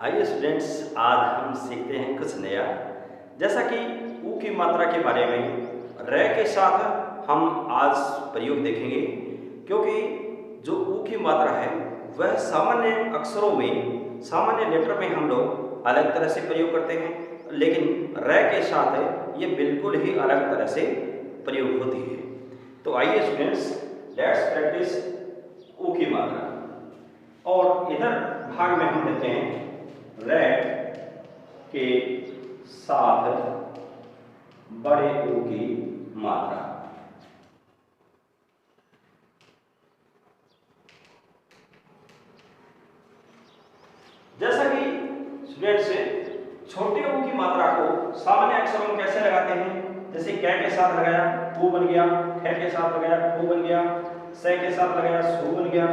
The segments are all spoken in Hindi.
आइए स्टूडेंट्स, आज हम सीखते हैं कुछ नया। जैसा कि ऊ की मात्रा के बारे में रे के साथ हम आज प्रयोग देखेंगे, क्योंकि जो ऊ की मात्रा है वह सामान्य अक्षरों में, सामान्य लेटर में हम लोग अलग तरह से प्रयोग करते हैं, लेकिन रे के साथ ये बिल्कुल ही अलग तरह से प्रयोग होती है। तो आइए स्टूडेंट्स, लेट्स प्रैक्टिस ऊ की मात्रा। और इधर भाग में हम लेते हैं रे के साथ बड़े ऊ की मात्रा। जैसा कि स्टूडेंट्स छोटे ऊ की मात्रा को सामान्य अक्षरों में कैसे लगाते हैं, जैसे कै के साथ लगाया ऊ बन गया, खे के साथ लगाया ऊ बन गया, से के साथ लगाया सू बन गया,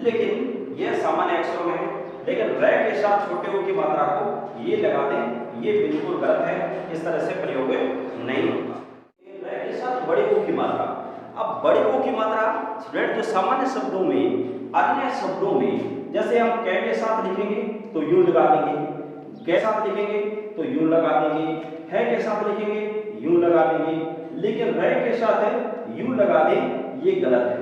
लेकिन यह सामान्य अक्षरों में है। लेकिन रे के साथ छोटे ऊ की मात्रा को ये लगा दें, ये बिल्कुल गलत है, इस तरह से प्रयोग नहीं होता। रे के साथ बड़े ऊ की मात्रा। अब बड़े ऊ की मात्रा स्टूडेंट जो सामान्य शब्दों में, अन्य शब्दों में, जैसे हम कै के साथ लिखेंगे तो यू लगा देंगे, के साथ लिखेंगे तो यू लगा देंगे, है के साथ लिखेंगे यू लगा देंगे, लेकिन रे के साथ यू लगा दें, ये गलत है,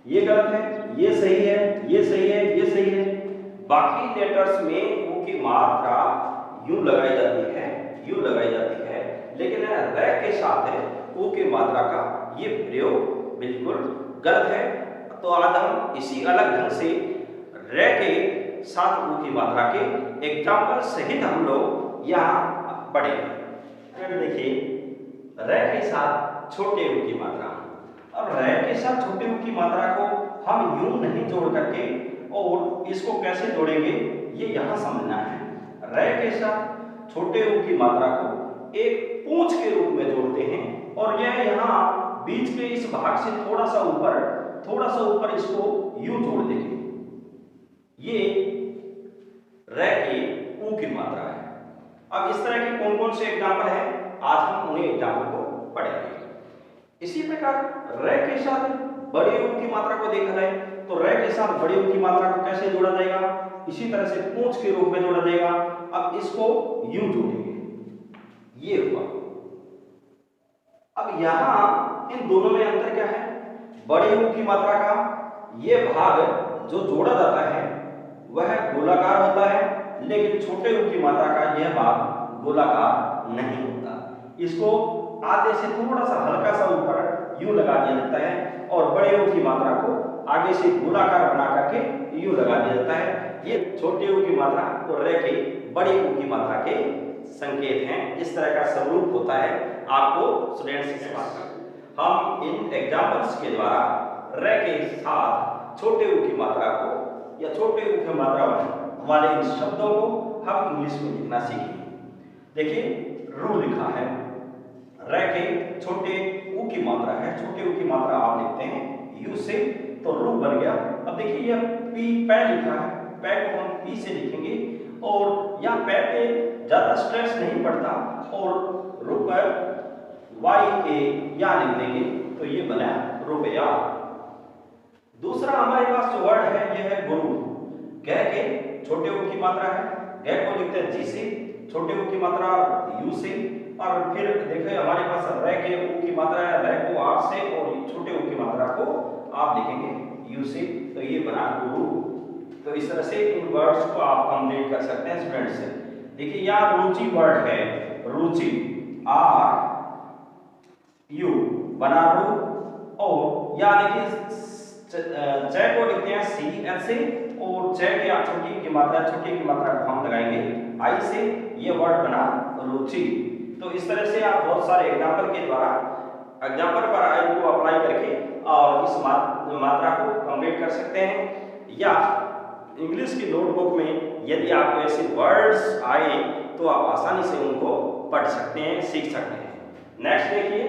ये गलत है, ये सही है, ये सही है, ये सही है। बाकी लेटर्स में ऊ की मात्रा यूं लगाई जाती है, यूं लगाई जाती है, लेकिन रे के साथ ऊ की मात्रा का ये प्रयोग बिल्कुल गलत है। तो आज हम इसी अलग ढंग से रे के साथ ऊ की मात्रा के एग्जाम्पल सहित हम लोग यहाँ पढ़ेंगे। देखिए, रे के साथ छोटे ऊ की मात्रा। अब रे के साथ छोटे ऊ की मात्रा को हम यूं नहीं जोड़ करके और इसको कैसे जोड़ेंगे, ये यहाँ समझना है। रे के साथ छोटे ऊ की मात्रा को एक पूंछ के रूप में जोड़ते हैं, और यह यहाँ बीच के इस भाग से थोड़ा सा ऊपर इसको यूं जोड़ देंगे। ये रे की ऊ की मात्रा है। अब इस तरह के कौन कौन से एग्जाम्पल हैं, आज हम उन्हें एग्जाम्पल को पढ़ेंगे। इसी प्रकार रे के साथ बड़े ऊ की मात्रा को देखा जाए तो रे के साथ बड़े ऊ की मात्रा को कैसे जोड़ा जाएगा, इसी तरह से पूंछ के रूप में जोड़ा जाएगा। अब इसको यूं जोड़ेंगे, ये हुआ। अब यहां इन दोनों में अंतर क्या है, बड़े ऊ की मात्रा का ये भाग जो जोड़ा जाता है वह गोलाकार होता है, लेकिन छोटे ऊ की मात्रा का यह भाग गोलाकार नहीं होता। इसको आधे से थोड़ा सा हल्का सा ऊपर यूं लगा दिया जाता है, और बड़े ऊ की मात्रा को आगे से गोलाकार बना करके यूं लगा दिया जाता है। ये छोटे ऊ की मात्रा और रे के बड़े ऊ की मात्रा के संकेत हैं। इस तरह का स्वरूप होता है। आपको स्टूडेंट्स इस बात का हम इन एग्जाम्पल्स के द्वारा रे के साथ छोटे ऊ की मात्रा को या छोटे ऊ की मात्रा वाले इन शब्दों को हम इंग्लिश में लिखना सीखेंगे। देखिए, रू लिखा है, रे के छोटे ऊ की मात्रा है, छोटे ऊ की मात्रा आप लिखते हैं यू से, तो रू बन गया। अब देखिए, यह पी पै लिखा है, पै को हम पी से लिखेंगे, और यहाँ पै पे ज्यादा स्ट्रेस नहीं पड़ता, और रू पर वाई ए या लिख देंगे, तो ये बना रुपया। दूसरा हमारे पास जो वर्ड है यह है गुरु। गै के छोटे ऊ की मात्रा है, गै को लिखते हैं जी से, छोटे ऊ की मात्रा यू से, और फिर देखिए हमारे पास रे के ऊ की मात्रा है, रे को आर से, और छोटे ऊ की मात्रा को आप लिखेंगे यू से, तो ये बना गुरु। तो इस तरह से इन वर्ड्स को आप कंप्लीट कर सकते हैं स्टूडेंट्स। देखिए, यहाँ रुचि वर्ड है, रुचि आर यू बना रू, और यहाँ देखिए च को लिखते हैं सी एल से, और च के छोटी की मात्रा को हम लगाएंगे आई से, ये वर्ड बना रुचि। तो इस तरह से आप बहुत सारे एग्जाम्पल के द्वारा एग्जाम्पल पर आई को अप्लाई करके और इस मात्रा को कंप्लीट कर सकते हैं। या इंग्लिश की नोटबुक में यदि आपको ऐसे वर्ड्स आए तो आप आसानी से उनको पढ़ सकते हैं, सीख सकते हैं। नेक्स्ट देखिए,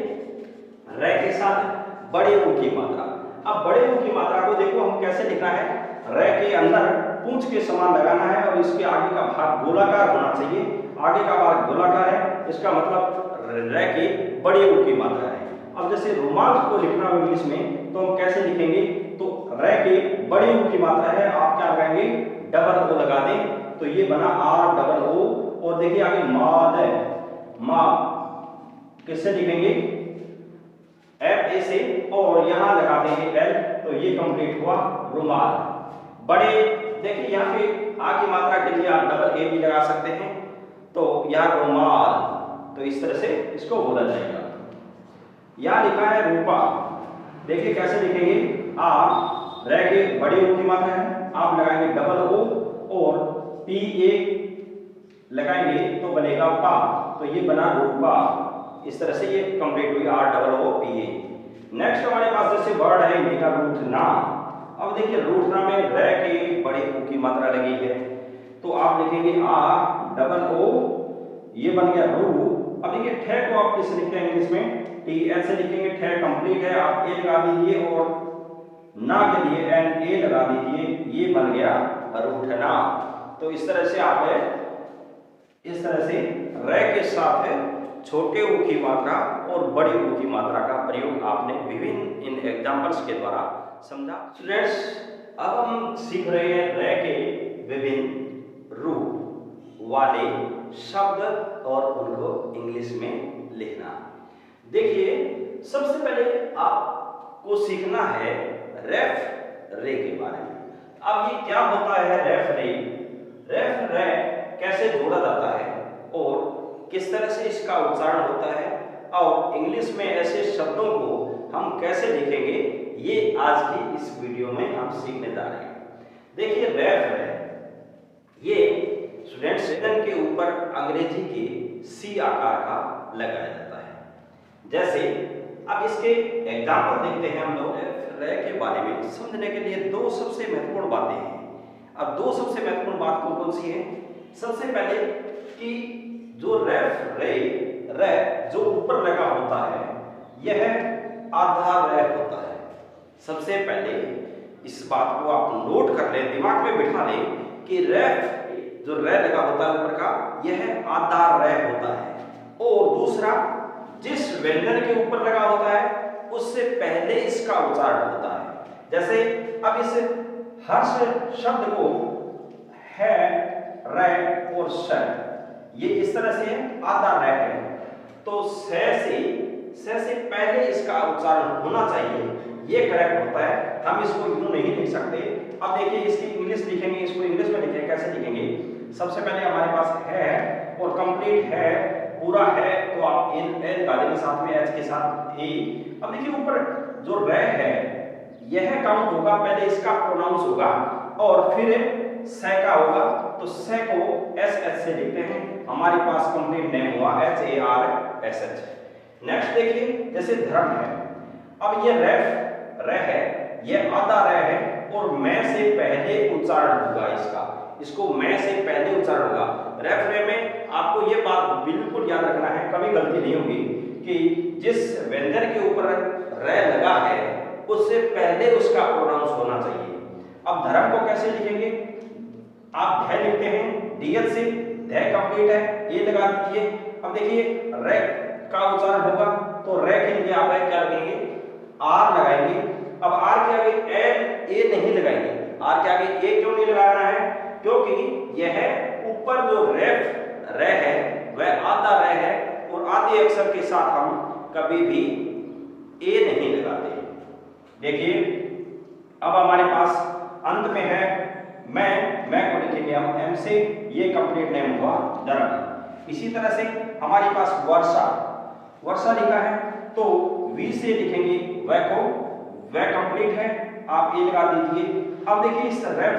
रे के साथ बड़े ऊ की मात्रा। अब बड़े ऊ की मात्रा को देखो हम कैसे लिखना है। रे के अंदर पूंछ के समान लगाना है, और इसके आगे का भाग गोलाकार होना चाहिए। आगे का भाग गोलाकार है, इसका मतलब रे की बड़े ऊ की मात्रा है। अब जैसे रुमाल को लिखना हो इंग्लिश में, तो हम कैसे लिखेंगे, तो रे के बड़े ऊ की मात्रा है, आप क्या लगाएंगे, डबल ओ लगा दें, तो ये बना आर डबल ओ, और देखिए आगे माद है, मा किससे लिखेंगे, एफ ए से, और यहां लगा देंगे एल, तो ये कंप्लीट हुआ रुमाल। बड़े देखिए यहाँ पे आ की मात्रा के लिए आप डबल ए भी लगा सकते हैं, तो यहाँ रुमाल, तो इस तरह से इसको बोला जाएगा। यहाँ लिखा है रूपा, देखिए कैसे लिखेंगे, आप रह के बड़ी ओ की मात्रा है, आप लगाएंगे डबल ओ और पी ए लगाएंगे तो बनेगा पा, तो ये बना रूपा। इस तरह से ये कंप्लीट हुई R double O P A. Next हमारे पास जैसे वर्ड है हिंदी का रूठना। अब देखिए रूठना में रह के बड़ी ओ की मात्रा लगी है, तो आप लिखेंगे आर डबल ओ, ये बन गया रू। अब देखिए ठे को आप किस लिखते हैं इंग्लिश में, टी एच से लिखेंगे, ठे कंप्लीट है, आप ए लगा दीजिए और ना के लिए एन ए लगा दीजिए, ये बन गया रूठना। तो इस तरह से आप इस तरह से रह के साथ छोटे ऊ की मात्रा और बड़ी ऊ की मात्रा का प्रयोग आपने विभिन्न इन एग्जांपल्स के द्वारा समझा। स्टूडेंट्स, अब हम सीख रहे हैं रह के विभिन्न रूप वाले शब्द और उनको इंग्लिश में लिखना। देखिए सबसे पहले आपको सीखना है रेफ रे के बारे में। अब ये क्या होता है रेफ रे, रेफ रे कैसे जोड़ा जाता है और किस तरह से इसका उच्चारण होता है, और इंग्लिश में ऐसे शब्दों को हम कैसे लिखेंगे, ये आज की इस वीडियो में हम सीखने जा रहे हैं। देखिए रेफ है, ये स्टूडेंट्स के ऊपर अंग्रेजी के सी आकार का लगाया जाता है। जैसे अब इसके एग्जाम्पल देखते हैं हम लोग रे के बारे में समझने के लिए। दो सबसे महत्वपूर्ण बातें हैं। अब दो सबसे महत्वपूर्ण बात कौन सी है, सबसे पहले कि जो रेफ रे रे जो ऊपर लगा होता है यह आधा रे होता है। सबसे पहले इस बात को आप नोट कर लें, दिमाग में बिठा लें कि रेफ जो रे लगा होता है ऊपर का यह आधा रे होता है। और दूसरा, जिस व्यंजन के ऊपर लगा होता है उससे पहले इसका उच्चारण होता है। जैसे अब इस हर्ष शब्द को है रे और श, ये इस तरह से आधा रे है, तो से पहले इसका उच्चारण होना चाहिए, ये करेक्ट होता है। हम इसको यूं नहीं लिख सकते। अब देखिए इसकी इंग्लिश लिखेंगे, इसको इंग्लिश में लिखेंगे, कैसे लिखेंगे, सबसे पहले हमारे पास है और कंप्लीट है, पूरा है, तो आप एल डाल देंगे साथ में एच के साथ ए। अब देखिए ऊपर जो रे है यह काउंट होगा, पहले इसका प्रोनाउंस होगा और फिर से का होगा, तो से को एस एच से लिखते हैं। हमारे पास कंप्लीट नेम हुआ H A R S H. Next देखिए जैसे धर्म है, अब ये रेफ रे है, ये आधा रे है और मैं से पहले उच्चारण होगा इसका, इसको मैं से पहले उच्चारण होगा। रेफ रे में आपको ये बात बिल्कुल याद रखना है, कभी गलती नहीं होगी कि जिस व्यंजन के ऊपर रे लगा है उससे पहले उसका प्रोनाउंस होना चाहिए। अब धर्म को कैसे लिखेंगे, आप धै लिखते हैं डीएल से, धै कंप्लीट है, ये लगा दीजिए। अब देखिए रे का उच्चारण होगा तो रे के लिए आप क्या लगेंगे, आर लगाएंगे। अब आर के आगे एल ए नहीं लगाएंगे, आर के आगे ए क्यों नहीं लगाना है, क्योंकि यह ऊपर जो रेफ रे है वह आधा रे है और आधे अक्षर के साथ हम कभी भी ए नहीं लगाते। देखिए अब हमारे पास अंत में है मैं को लिखेंगे हम एम से, ये कंप्लीट नेम हुआ धर्म। इसी तरह से हमारे पास वर्षा लिखा है तो वी से लिखेंगे वह को, वह कंप्लीट है, आप ए लगा दीजिए। अब देखिए इस रेफ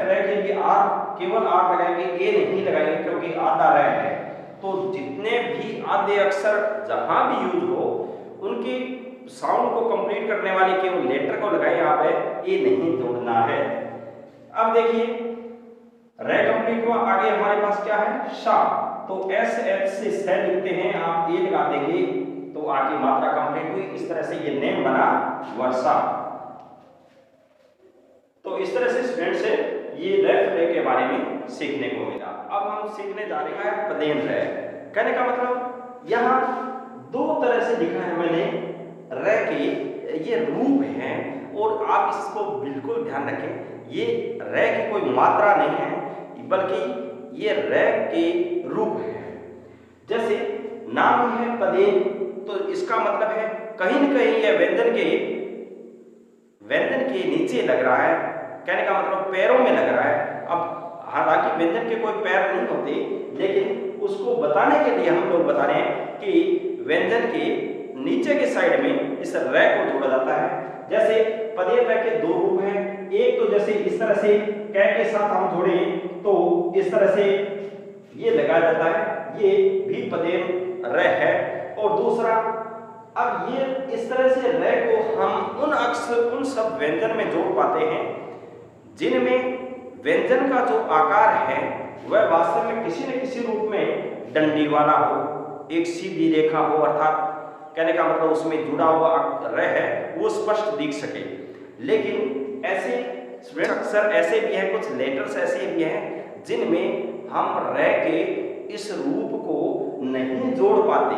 रे के लिए आर, केवल आर लगाएंगे, ए नहीं लगाएंगे क्योंकि आधा रे है। तो जितने भी आधे अक्षर जहां भी यूज हो उनकी साउंड को कंप्लीट करने वाले केवल लेटर को लगाएं, आप ए नहीं जोड़ना है। अब देखिए रे कंप्लीट हुआ, आगे हमारे पास क्या है शा, तो एस एच से स लिखते हैं, आप ए लगा देंगे तो आगे मात्रा कंप्लीट हुई। इस तरह से ये नेम बना वर्षा। तो इस तरह से स्टूडेंट से ये रेफ रे के बारे में सीखने को मिला। अब हम सीखने जा रहे हैं प्लेन रे। कहने का मतलब यहाँ दो तरह से लिखा है मैंने रे के, ये रूप हैं और आप इसको बिल्कुल ध्यान रखें, ये रे की कोई मात्रा नहीं है, बल्कि ये रे के रूप है। जैसे नाम ही है पदेन, तो इसका मतलब है कहीं न कहीं यह व्यंजन के नीचे लग रहा है, कहने का मतलब पैरों में लग रहा है। अब हालांकि व्यंजन के कोई पैर नहीं होते, लेकिन उसको बताने के लिए हम लोग बता रहे हैं कि व्यंजन के नीचे के साइड में इस रे को जोड़ा जाता है। जैसे पदेन रे के दो रूप हैं, एक तो जैसे इस तरह से कै के साथ हम जोड़े तो इस तरह से ये लगाया जाता है, ये भी पदेन रे है। और दूसरा, अब ये इस तरह से रे को हम उन सब व्यंजन में जोड़ पाते हैं जिनमें व्यंजन का जो आकार है वह वास्तव में किसी न किसी रूप में डंडी वाला हो, एक सीधी रेखा हो, अर्थात कहने का मतलब उसमें जुड़ा हुआ रे है वो स्पष्ट दिख सके। लेकिन ऐसे अक्सर ऐसे भी हैं, कुछ लेटर्स ऐसे भी हैं जिनमें हम रे के इस रूप को नहीं जोड़ पाते।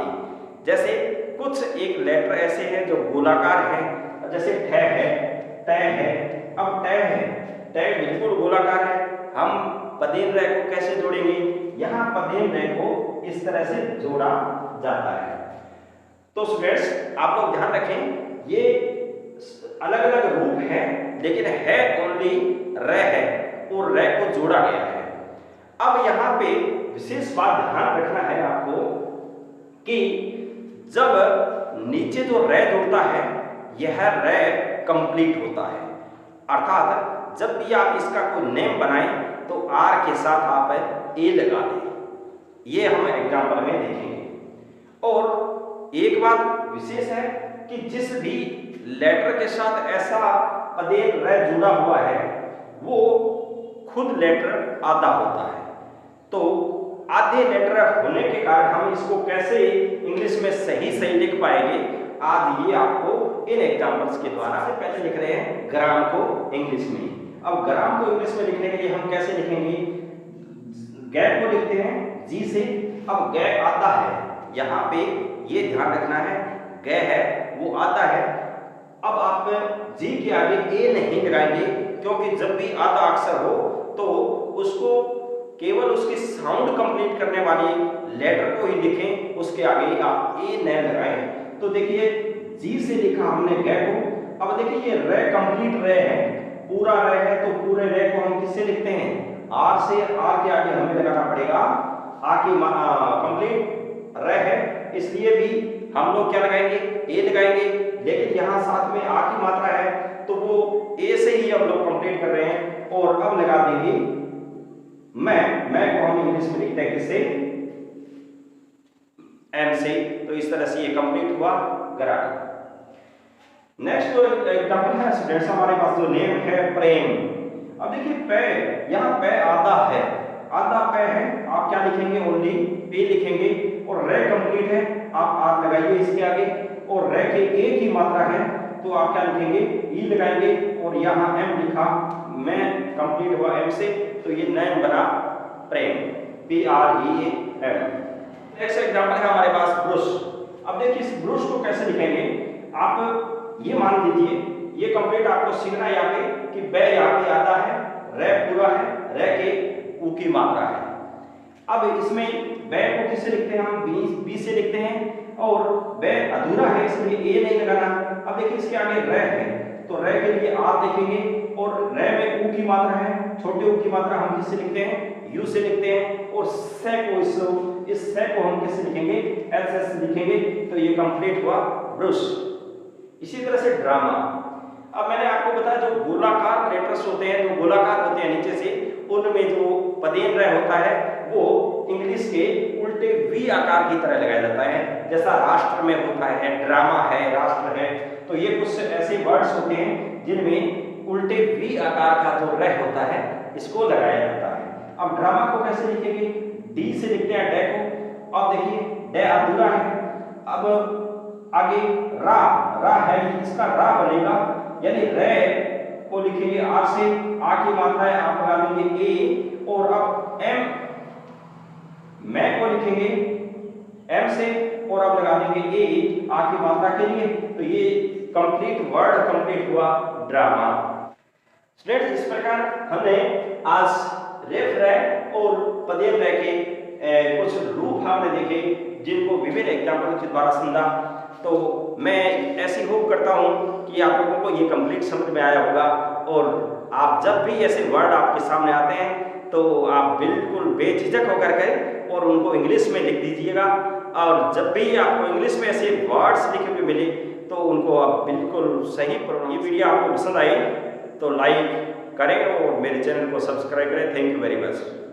जैसे कुछ एक लेटर ऐसे हैं जो गोलाकार हैं, जैसे ठ है, ट है। अब ट है, ट बिल्कुल गोलाकार है, हम पदेन रे को कैसे जोड़ेंगे? यहाँ पदेन रे को इस तरह से जोड़ा जाता है। तो स्टूडेंट्स आप लोग ध्यान रखें, ये अलग अलग रूप है लेकिन है ओनली रे है और रे को जोड़ा गया है। अब यहाँ पे विशेष बात ध्यान रखना है आपको कि जब नीचे जो रे जुड़ता है यह रे कंप्लीट होता है, अर्थात जब भी आप इसका कोई नेम बनाएं तो आर के साथ आप ए लगा दें। ये हम एग्जाम्पल में देखेंगे। और एक बात विशेष है कि जिस भी लेटर के साथ ऐसा पदेन रे जुड़ा हुआ है वो खुद लेटर आधा होता है। तो आधे लेटर होने के कारण हम इसको कैसे इंग्लिश में सही लिख पाएंगे, आज ये आपको इन एग्जांपल्स के द्वारा से पहले लिख रहे हैं ग्राम को इंग्लिश में। अब ग्राम को इंग्लिश में लिखने के लिए हम कैसे लिखेंगे? गैप को लिखते हैं जी से। अब गै आधा है, यहाँ पे ये ध्यान रखना है गै है वो आधा है। अब आप जी के आगे ए नहीं लगाएंगे क्योंकि जब भी आधा अक्षर हो तो उसको केवल उसकी साउंड कंप्लीट करने वाली लेटर को ही लिखें, उसके आगे आप ए न लगाएं। तो देखिए जी से लिखा हमने गै को। अब देखिए ये रे कंप्लीट रे है, पूरा रे है, तो पूरे रे को हम किससे लिखते हैं? आर से। आर के आगे हमें लगाना पड़ेगा आ की कंप्लीट रे है, इसलिए भी हम लोग क्या लगाएंगे? ए लगाएंगे। लेकिन यहाँ साथ में आ की मात्रा है तो वो ए से ही हम लोग कंप्लीट कर रहे हैं। और अब लगा देंगे मैं को हम इंग्लिश में लिखते हैं किससे? एम से। तो इस तरह से ये कंप्लीट हुआ ग्राम। नेक्स्ट जो एग्जांपल है स्टूडेंट्स हमारे पास जो नेम है प्रेम। अब देखिए पे, यहाँ पे आधा है, आधा पे है, आप क्या लिखेंगे? ओनली पे लिखेंगे। और रे कंप्लीट है, आप आर लगाइए इसके आगे। और रे के एक ही मात्रा है तो आप क्या लिखेंगे? ई लगाएंगे। और यहाँ एम लिखा, मैं कंप्लीट हुआ एम से, तो ये नेम बना Prem, P R E M. Next example है हमारे पास ब्रुश। अब देखिए इस ब्रुश को कैसे लिखेंगे? आप ये मान लीजिए, ये कंप्लीट आपको सीखना है यहाँ पे कि बे यहाँ पे आता है, रे पूरा है, रे के ऊ की मात्रा है। अब इसमें बे को किससे लिखते हैं? हम बी से लिखते हैं। और बे अधूरा है इसलिए ए नहीं लगाना। अब देखिए इसके आगे रे है तो रे के लिए आर लिखेंगे। और रे में ऊ की मात्रा है, छोटे ऊ की मात्रा हम किससे लिखते हैं? यू से लिखते हैं। और से को इस से को हम किससे लिखेंगे? एस एस लिखेंगे। तो ये कंप्लीट हुआ ब्रुश। इसी तरह से ड्रामा। अब मैंने आपको बताया जो गोलाकार लेटर्स होते हैं, जो गोलाकार होते हैं नीचे से, उनमें जो पदेन रे होता है वो इंग्लिश के उल्टे वी आकार की तरह लगाया जाता है, जैसा राष्ट्र में होता है, ड्रामा है, राष्ट्र है। तो ये कुछ ऐसे वर्ड्स होते हैं जिनमें उल्टे वी आकार का जो रे होता है इसको लगाया जाता है। अब ड्रामा को कैसे लिखेंगे? डी से लिखते हैं डे को। अब देखिए डे अधूरा है, अब आगे रा है, इसका रा बनेगा, यानी रे को लिखेंगे आर से, आ की मात्रा है, आप लगा देंगे ए। और अब एम, मैं को लिखेंगे एम से, और अब लगा देंगे ए आ की मात्रा के लिए। तो ये कंप्लीट वर्ड कंप्लीट हुआ ड्रामा। स्टूडेंट्स इस प्रकार हमने आज रेफ रहे और पदेव रह के कुछ रूप हमने देखे जिनको विभिन्न एग्जाम्पल के द्वारा समझा। तो मैं ऐसी होप करता हूँ कि आप लोगों को ये कंप्लीट समझ में आया होगा, और आप जब भी ऐसे वर्ड आपके सामने आते हैं तो आप बिल्कुल बेझिझक होकर के और उनको इंग्लिश में लिख दीजिएगा, और जब भी आपको इंग्लिश में ऐसे वर्ड्स लिखे हुए मिले तो उनको आप बिल्कुल सही। ये वीडियो आपको पसंद आई तो लाइक करें और मेरे चैनल को सब्सक्राइब करें। Thank you very much.